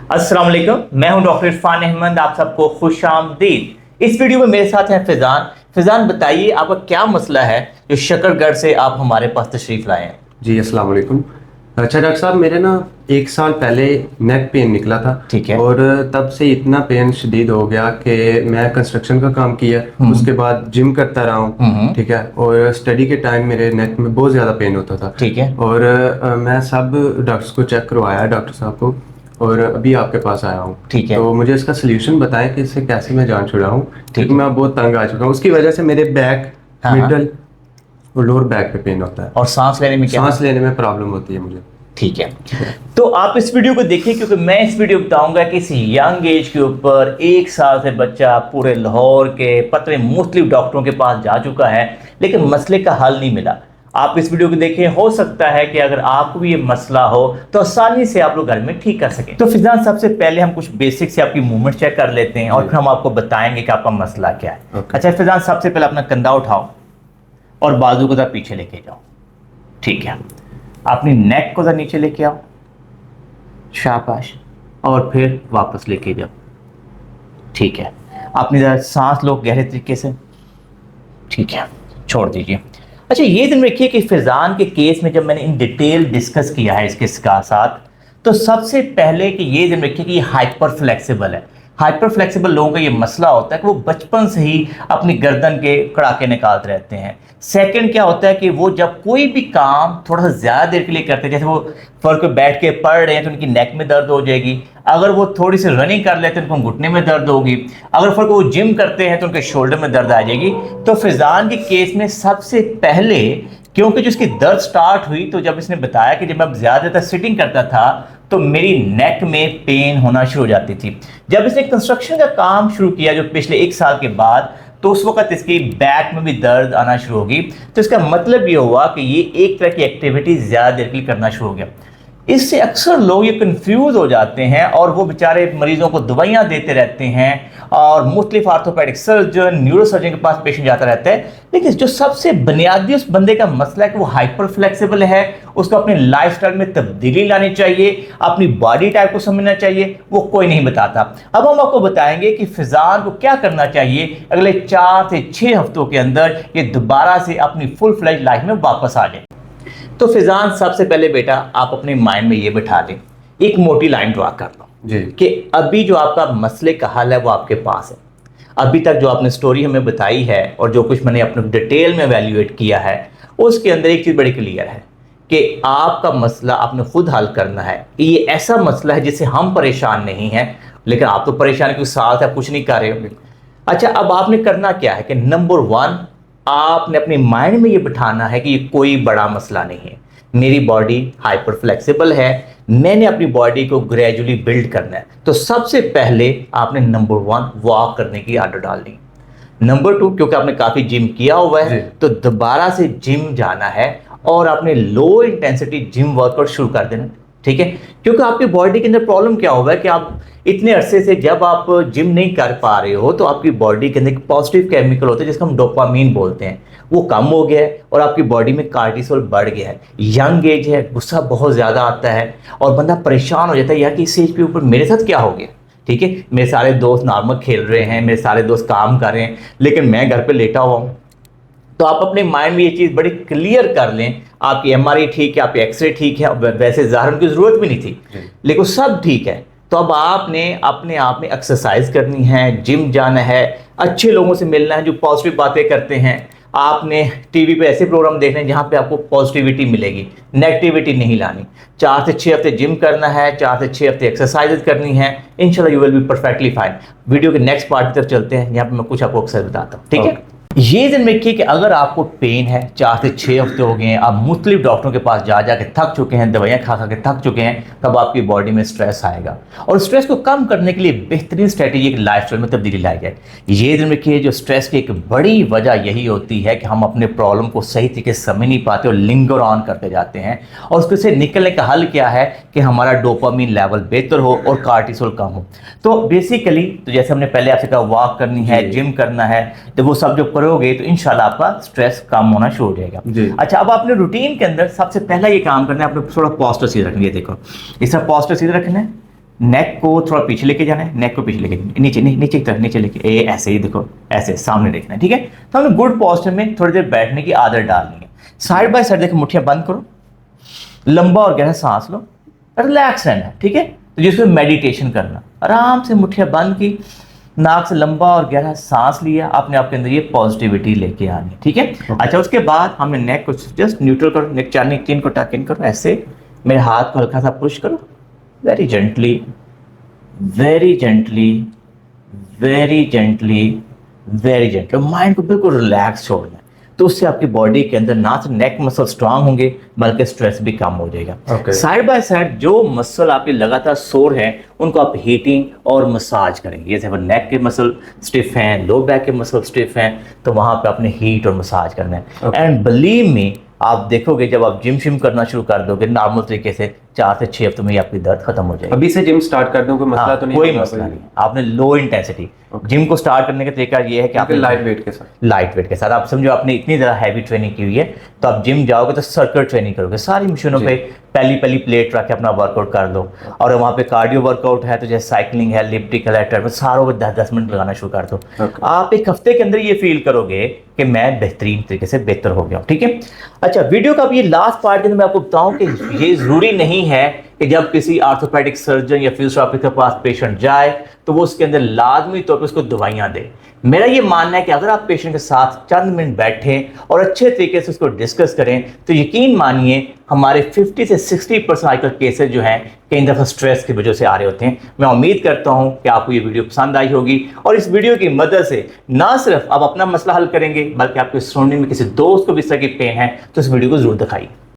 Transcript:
अस्सलाम वालेकुम, मैं हूं डॉक्टर इरफान अहमद। आप सबको खुश आमदीद। इस वीडियो में मेरे साथ है फैजान। फैजान, बताइए आपका क्या मसला है जो शकरगढ़ से आप हमारे पास तशरीफ लाए हैं। जी अस्सलाम वालेकुम। अच्छा डॉक्टर साहब, मेरे ना 1 साल पहले नेक पेन निकला था। ठीक है। और तब से इतना पेन शदीद हो गया कि मैं कंस्ट्रक्शन का काम किया, उसके बाद जिम करता रहा हूँ। ठीक है। और स्टडी के टाइम मेरे नेक में बहुत ज़्यादा पेन होता था। ठीक है। और मैं सब डॉक्टर्स को चेक करवाया, डॉक्टर साहब को, और अभी आपके पास आया हूँ। ठीक है। तो मुझे इसका सोल्यूशन बताएं कि इससे कैसे मैं जान छुड़ाऊँ, ठीक क्योंकि है। मैं बहुत तंग आ चुका हूँ। उसकी वजह से मेरे बैक, हाँ हाँ। मिडल और लोअर बैक पे पेन होता है। और सांस लेने में क्या? सांस लेने में प्रॉब्लम होती है मुझे। ठीक है। तो आप इस वीडियो को देखिए, क्योंकि मैं इस वीडियो में बताऊंगा कि इस यंग एज के ऊपर 1 साल से बच्चा पूरे लाहौर के पतले मुख्तलिफ डॉक्टरों के पास जा चुका है, लेकिन मसले का हल नहीं मिला। आप इस वीडियो को देखिए, हो सकता है कि अगर आपको भी ये मसला हो तो आसानी से आप लोग घर में ठीक कर सकें। तो फिजान, सबसे पहले हम कुछ बेसिक से आपकी मूवमेंट चेक कर लेते हैं और फिर हम आपको बताएंगे कि आपका मसला क्या है। Okay. अच्छा फिजान, सबसे पहले अपना कंधा उठाओ और बाजू को जरा पीछे लेके जाओ। ठीक है। अपनी नेक को जरा नीचे लेके आओ, शाबाश, और फिर वापस लेके जाओ। ठीक है। अपनी जरा सांस लो गहरे तरीके से। ठीक है, छोड़ दीजिए। अच्छा, ये दिन रखिए कि फैजान के केस में जब मैंने इन डिटेल डिस्कस किया है इसके साथ, तो सबसे पहले कि ये दिन रखिए कि ये हाइपर फ्लेक्सिबल है। हाइपर फ्लेक्सिबल लोगों का ये मसला होता है कि वो बचपन से ही अपनी गर्दन के कड़ाके निकालते रहते हैं। सेकंड क्या होता है कि वो जब कोई भी काम थोड़ा सा ज़्यादा देर के लिए करते हैं, जैसे वो फर्क पे बैठ के पढ़ रहे हैं तो उनकी नेक में दर्द हो जाएगी। अगर वो थोड़ी सी रनिंग कर लेते हैं तो उनको घुटने में दर्द होगी। अगर फर्क वो जिम करते हैं तो उनके शोल्डर में दर्द आ जाएगी। तो फैजान के केस में सबसे पहले, क्योंकि जो इसकी दर्द स्टार्ट हुई तो जब इसने बताया कि जब मैं ज़्यादातर सिटिंग करता था तो मेरी नेक में पेन होना शुरू हो जाती थी। जब इसने कंस्ट्रक्शन का काम शुरू किया जो पिछले 1 साल के बाद, तो उस वक्त इसकी बैक में भी दर्द आना शुरू होगी। तो इसका मतलब ये हुआ कि ये एक तरह की एक्टिविटी ज़्यादा देर के लिए करना शुरू हो गया। इससे अक्सर लोग ये कंफ्यूज हो जाते हैं और वो बेचारे मरीजों को दवाइयाँ देते रहते हैं और मुख्तलिफ आर्थोपेडिक सर्जन, न्यूरो सर्जन के पास पेशेंट जाता रहता है। लेकिन जो सबसे बुनियादी उस बंदे का मसला है कि वो हाइपर फ्लेक्सिबल है, उसको अपने लाइफस्टाइल में तब्दीली लानी चाहिए, अपनी बॉडी टाइप को समझना चाहिए, वो कोई नहीं बताता। अब हम आपको बताएंगे कि फैजान को क्या करना चाहिए अगले 4 से 6 हफ्तों के अंदर ये दोबारा से अपनी फुल फ्लेज लाइफ में वापस आ जाए। तो फैजान, सबसे पहले बेटा आप अपने माइंड में ये बिठा दें, एक मोटी लाइन ड्रा कर लो जी। कि अभी जो आपका मसले का हल है वो आपके पास है। अभी तक जो आपने स्टोरी हमें बताई है और जो कुछ मैंने अपने डिटेल में वैल्यूएट किया है, उसके अंदर एक चीज़ बड़ी क्लियर है कि आपका मसला आपने खुद हल करना है। ये ऐसा मसला है जिससे हम परेशान नहीं हैं, लेकिन आप तो परेशान के साथ आप कुछ नहीं कर रहे हो। अच्छा, अब आपने करना क्या है कि नंबर 1, आपने अपने माइंड में ये बिठाना है कि ये कोई बड़ा मसला नहीं है, मेरी बॉडी हाइपर फ्लेक्सिबल है, मैंने अपनी बॉडी को ग्रेजुअली बिल्ड करना है। तो सबसे पहले आपने नंबर 1 वॉक करने की आदत डालनी। नंबर 2, क्योंकि आपने काफ़ी जिम किया हुआ है तो दोबारा से जिम जाना है और आपने लो इंटेंसिटी जिम वर्कआउट शुरू कर देना। ठीक है, क्योंकि आपकी बॉडी के अंदर प्रॉब्लम क्या हुआ है कि आप इतने अरसे से जब आप जिम नहीं कर पा रहे हो तो आपकी बॉडी के अंदर एक पॉजिटिव केमिकल होता है जिसको हम डोपामीन बोलते हैं, वो कम हो गया है और आपकी बॉडी में कार्टिसोल बढ़ गया है। यंग एज है, गुस्सा बहुत ज़्यादा आता है और बंदा परेशान हो जाता है, यार कि इस एज के ऊपर मेरे साथ क्या हो गया। ठीक है, मेरे सारे दोस्त नॉर्मल खेल रहे हैं, मेरे सारे दोस्त काम कर रहे हैं, लेकिन मैं घर पे लेटा हुआ हूँ। तो आप अपने माइंड में ये चीज़ बड़ी क्लियर कर लें, आपकी एमआरआई ठीक है, आपकी एक्सरे ठीक है, वैसे ज़ाहिर की ज़रूरत भी नहीं थी, लेकिन सब ठीक है। तो अब आपने अपने आप में एक्सरसाइज करनी है, जिम जाना है, अच्छे लोगों से मिलना है जो पॉजिटिव बातें करते हैं। आपने टीवी पे ऐसे प्रोग्राम देखने हैं जहाँ पे आपको पॉजिटिविटी मिलेगी, नेगेटिविटी नहीं लानी। 4 से 6 हफ्ते जिम करना है, 4 से 6 हफ्ते एक्सरसाइज करनी है, इंशाल्लाह you will be perfectly fine. Video के नेक्स्ट पार्ट की तरफ चलते हैं, यहाँ पे मैं कुछ आपको अक्सर बताता हूँ। ठीक है, ये दिन में कि अगर आपको पेन है, 4 से 6 हफ्ते हो गए हैं, आप मुख्तलिफ डॉक्टरों के पास जा के थक चुके हैं, दवाइयाँ खा खा के थक चुके हैं, तब आपकी बॉडी में स्ट्रेस आएगा और स्ट्रेस को कम करने के लिए बेहतरीन स्ट्रेटेजी एक लाइफस्टाइल में तब्दीली लाई जाए। ये दिन में कि जो स्ट्रेस की एक बड़ी वजह यही होती है कि हम अपने प्रॉब्लम को सही तरीके से समझ नहीं पाते और लिंगर ऑन करते जाते हैं। और उसके से निकलने का हल क्या है कि हमारा डोपामीन लेवल बेहतर हो और कार्टिसोल कम हो। तो बेसिकली तो जैसे हमने पहले आपसे कहा, वॉक करनी है, जिम करना है, तो वो सब जो करोगे तो इंशाल्लाह आपका स्ट्रेस कम होना शुरू हो जाएगा। अच्छा, अब आपने रूटीन के अंदर सबसे पहला ये काम करना है, आपने थोड़ा पॉस्चर सीधा रखना है। देखो, इस तरह पॉस्चर सीधा रखना है, नेक को थोड़ा पीछे लेके जाना है, नेक को पीछे लेके नीचे नीचे की तरफ नीचे लेके ऐसे ही देखो, ऐसे सामने देखना है, ठीक है। तो हमें गुड पोस्चर में थोड़ी देर बैठने की आदत डालनी है। साइड बाय साइड देखो, मुट्ठियां बंद करो, लंबा और गहरा सांस लो, रिलैक्स रहना है, ठीक है। तो जिसमें मेडिटेशन करना, आराम से मुट्ठियां बंद की, नाक से लंबा और गहरा सांस लिया, आपने आपके अंदर ये पॉजिटिविटी लेके आनी है, ठीक है। अच्छा, उसके बाद हमने नेक को जस्ट न्यूट्रल करो, नेक चिन को टक इन करो, ऐसे मेरे हाथ को हल्का सा पुश करो, very gently, very gently, very gently, very gently. Mind को बिल्कुल रिलैक्स छोड़ना है, तो उससे आपकी बॉडी के अंदर ना सिर्फ नेक मसल स्ट्रांग होंगे बल्कि स्ट्रेस भी कम हो जाएगा। साइड बाय साइड जो मसल आपके लगातार सोर हैं उनको आप हीटिंग और मसाज करेंगे। जैसे अगर नेक के मसल स्टिफ हैं, लो बैक के मसल स्टिफ हैं, तो वहां पे आपने हीट और मसाज करना है। एंड बिलीव मी, आप देखोगे जब आप जिम शिम करना शुरू कर दोगे नॉर्मल तरीके से, 4 से 6 हफ्तों में आपकी दर्द खत्म हो जाएगी। अभी से जिम स्टार्ट कर दूं कोई मसला तो नहीं? कोई मसला नहीं। आपने लो इंटेंसिटी जिम को स्टार्ट करने का तरीका ये है कि आप लाइट वेट के साथ आप समझो आपने इतनी ज़्यादा हैवी ट्रेनिंग की हुई है, तो आप जिम जाओगे तो सर्कल ट्रेनिंग करोगे, सारी मशीनों पे पहली प्लेट रख के अपना वर्कआउट कर दो। और वहाँ पे कार्डियो वर्कआउट है, तो जैसे साइकिलिंग है, एलिप्टिकल है, ट्रेडमिल, सारों को 10-10 मिनट लगाना शुरू कर दो। आप एक हफ्ते के अंदर ये फील करोगे कि मैं बेहतरीन तरीके से बेहतर हो गया हूँ, ठीक है। अच्छा, वीडियो का अब ये लास्ट पार्ट के अंदर मैं आपको बताऊँ कि ये ज़रूरी नहीं है कि जब किसी आर्थोपेडिक सर्जन या फिजियोथेरेपिस्ट के पास पेशेंट जाए तो वो उसके अंदर लाजमी तौर पर उसको दवाइयाँ दे। मेरा ये मानना है कि अगर आप पेशेंट के साथ चंद मिनट बैठें और अच्छे तरीके से उसको डिस्कस करें, तो यकीन मानिए हमारे 50 से 60% आजकल केसेस जो हैं कई दफ़ा स्ट्रेस की वजह से आ रहे होते हैं। मैं उम्मीद करता हूं कि आपको ये वीडियो पसंद आई होगी, और इस वीडियो की मदद से ना सिर्फ आप अपना मसला हल करेंगे बल्कि आपके सराउंडिंग में किसी दोस्त को भी इस तरह की पेन है तो इस वीडियो को जरूर दिखाइए।